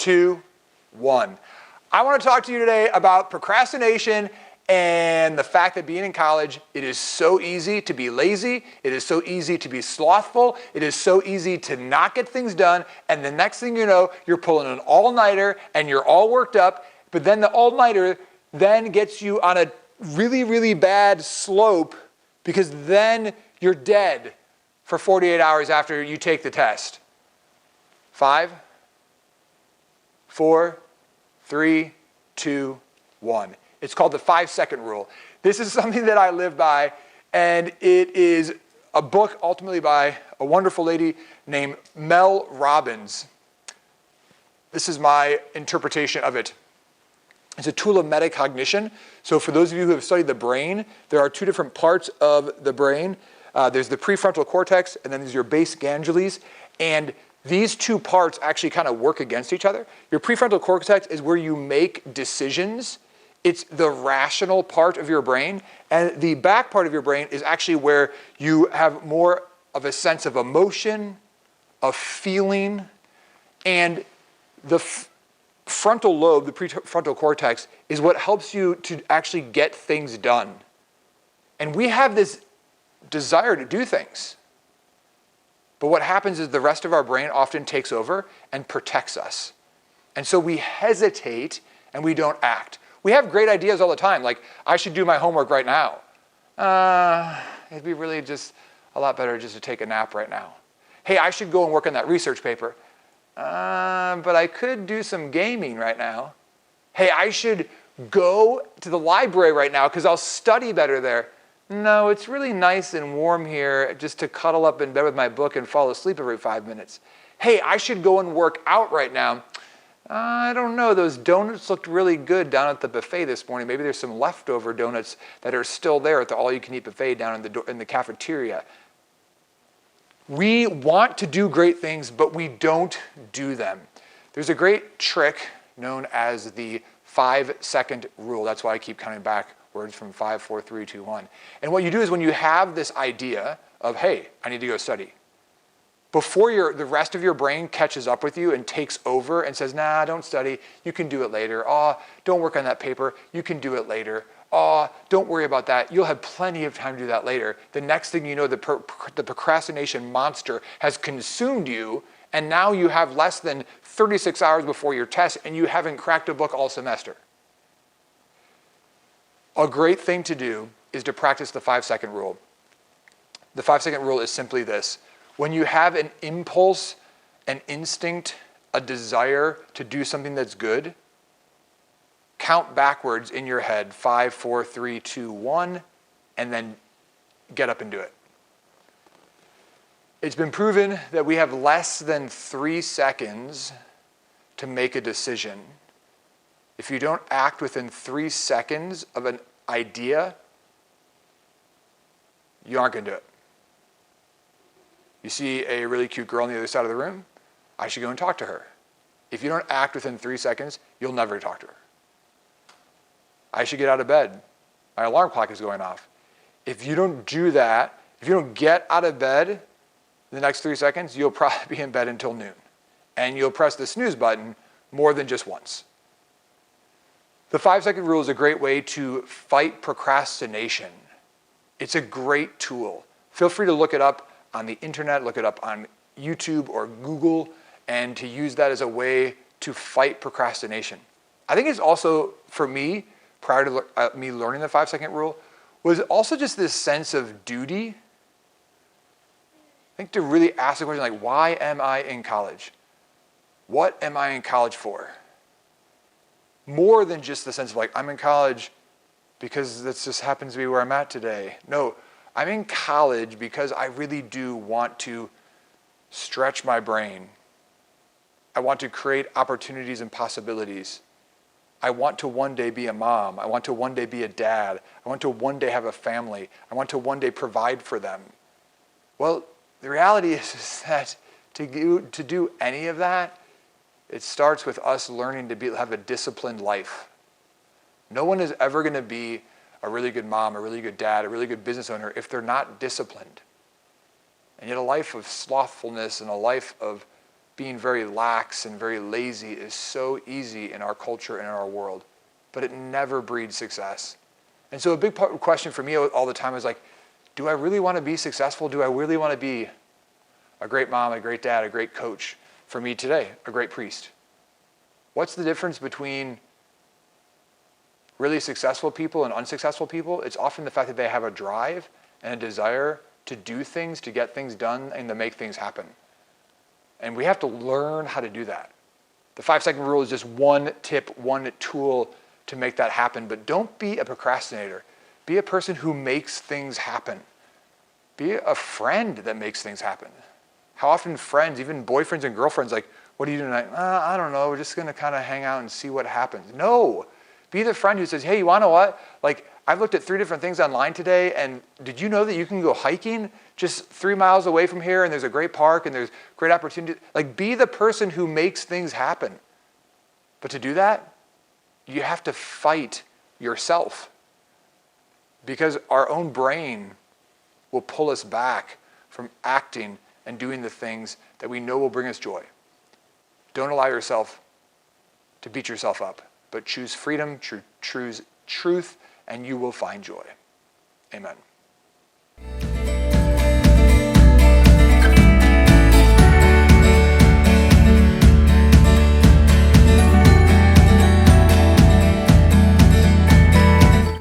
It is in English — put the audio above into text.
2, 1. I want to talk to you today about procrastination and the fact that being in college, it is so easy to be lazy. It is so easy to be slothful. It is so easy to not get things done. And the next thing you know, you're pulling an all-nighter and you're all worked up. But then the all-nighter then gets you on a really, really bad slope because then you're dead for 48 hours after you take the test. 5, 4, 3, 2, 1. It's called the 5-second rule. This is something that I live by, and it is a book ultimately by a wonderful lady named Mel Robbins. This is my interpretation of it. It's a tool of metacognition. So for those of you who have studied the brain, there are 2 different parts of the brain. There's the prefrontal cortex, and then there's your base ganglions. And these 2 parts actually kind of work against each other. Your prefrontal cortex is where you make decisions. It's the rational part of your brain. And the back part of your brain is actually where you have more of a sense of emotion, of feeling. And the frontal lobe, the prefrontal cortex, is what helps you to actually get things done. And we have this desire to do things. But what happens is the rest of our brain often takes over and protects us. And so we hesitate and we don't act. We have great ideas all the time, like, I should do my homework right now. It'd be really just a lot better just to take a nap right now. Hey, I should go and work on that research paper. But I could do some gaming right now. Hey, I should go to the library right now because I'll study better there. No, it's really nice and warm here just to cuddle up in bed with my book and fall asleep every 5 minutes. Hey, I should go and work out right now. I don't know, those donuts looked really good down at the buffet this morning. Maybe there's some leftover donuts that are still there at the all-you-can-eat buffet down in the cafeteria. We want to do great things, but we don't do them. There's a great trick known as the 5-second rule. That's why I keep counting backwards from 5, 4, 3, 2, 1. And what you do is when you have this idea of, hey, I need to go study, before the rest of your brain catches up with you and takes over and says, nah, don't study, you can do it later. Oh, don't work on that paper, you can do it later. Oh, don't worry about that, you'll have plenty of time to do that later. The next thing you know, the procrastination monster has consumed you, and now you have less than 36 hours before your test, and you haven't cracked a book all semester. A great thing to do is to practice the 5-second rule. The 5-second rule is simply this. When you have an impulse, an instinct, a desire to do something that's good, count backwards in your head, 5, 4, 3, 2, 1, and then get up and do it. It's been proven that we have less than 3 seconds to make a decision. If you don't act within 3 seconds of an idea, you aren't going to do it. You see a really cute girl on the other side of the room, I should go and talk to her. If you don't act within 3 seconds, you'll never talk to her. I should get out of bed. My alarm clock is going off. If you don't do that, if you don't get out of bed in the next 3 seconds, you'll probably be in bed until noon. And you'll press the snooze button more than just once. The 5-second rule is a great way to fight procrastination. It's a great tool. Feel free to look it up on the internet, look it up on YouTube or Google, and to use that as a way to fight procrastination. I think it's also, for me, prior to me learning the 5-second rule, was also just this sense of duty. I think to really ask the question, like, why am I in college? What am I in college for? More than just the sense of, like, I'm in college because this just happens to be where I'm at today. No, I'm in college because I really do want to stretch my brain. I want to create opportunities and possibilities. I want to one day be a mom. I want to one day be a dad. I want to one day have a family. I want to one day provide for them. Well, the reality is that to do any of that, it starts with us learning to have a disciplined life. No one is ever going to be a really good mom, a really good dad, a really good business owner if they're not disciplined. And yet a life of slothfulness and a life of being very lax and very lazy is so easy in our culture and in our world, but it never breeds success. And so a big question for me all the time is like, do I really want to be successful? Do I really want to be a great mom, a great dad, a great coach? For me today, a great priest. What's the difference between really successful people and unsuccessful people? It's often the fact that they have a drive and a desire to do things, to get things done, and to make things happen. And we have to learn how to do that. The 5-second rule is just one tip, one tool to make that happen. But don't be a procrastinator. Be a person who makes things happen. Be a friend that makes things happen. How often friends, even boyfriends and girlfriends, like, what are you doing tonight? I don't know. We're just going to kind of hang out and see what happens. No. Be the friend who says, hey, you want to know what? Like, I've looked at 3 different things online today, and did you know that you can go hiking just 3 miles away from here, and there's a great park, and there's great opportunity? Like, be the person who makes things happen. But to do that, you have to fight yourself. Because our own brain will pull us back from acting and doing the things that we know will bring us joy. Don't allow yourself to beat yourself up, but choose freedom, choose truth, and you will find joy. Amen.